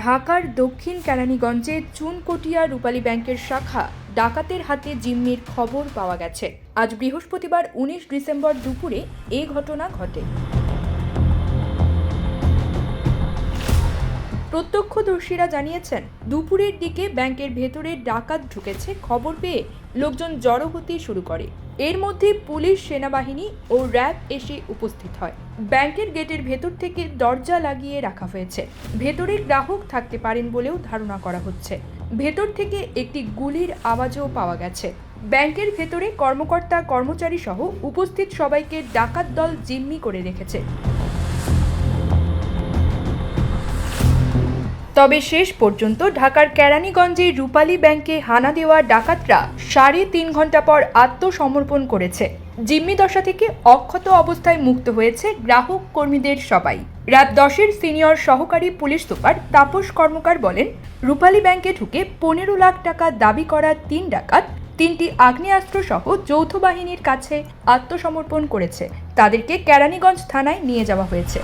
ঢাকার দক্ষিণ কেরানীগঞ্জে চুনকটিয়া রূপালী ব্যাংকের শাখা ডাকাতের হাতে জিম্মির খবর পাওয়া গেছে। আজ বৃহস্পতিবার 19 ডিসেম্বর দুপুরে এই ঘটনা ঘটে। প্রত্যক্ষদর্শীরা জানিয়েছেন, দুপুরের দিকে ব্যাংকের ভেতরে ডাকাত ঢুকেছে খবর পেয়ে লোকজন জড়ো হতে শুরু করে। এর মধ্যে পুলিশ, সেনাবাহিনী ও র্যাব এসে উপস্থিত হয়। ব্যাংকের গেটের ভেতর থেকে দরজা লাগিয়ে রাখা হয়েছে। ভেতরে গ্রাহক থাকতে পারেন বলেও ধারণা করা হচ্ছে। ভেতর থেকে একটি গুলির আওয়াজও পাওয়া গেছে। ব্যাংকের ভেতরে কর্মকর্তা, কর্মচারী সহ উপস্থিত সবাইকে ডাকাত দল জিম্মি করে রেখেছে। তবে শেষ পর্যন্ত ঢাকার কেরানীগঞ্জে রূপালী ব্যাংকে হানা দেওয়া ডাকাতরা 3.5 ঘন্টা পর আত্মসমর্পণ করেছে। জিম্মি দশা থেকে অক্ষত অবস্থায় মুক্ত হয়েছে গ্রাহক কর্মীদের সবাই। রাত 10-এর সিনিয়র সহকারী পুলিশ সুপার তাপস কর্মকার বলেন, রূপালী ব্যাংকে ঢুকে 15 লাখ টাকা দাবি করা 3 ডাকাত 3টি আগ্নেয়াস্ত্র সহ যৌথ বাহিনীর কাছে আত্মসমর্পণ করেছে। তাদেরকে কেরানীগঞ্জ থানায় নিয়ে যাওয়া হয়েছে।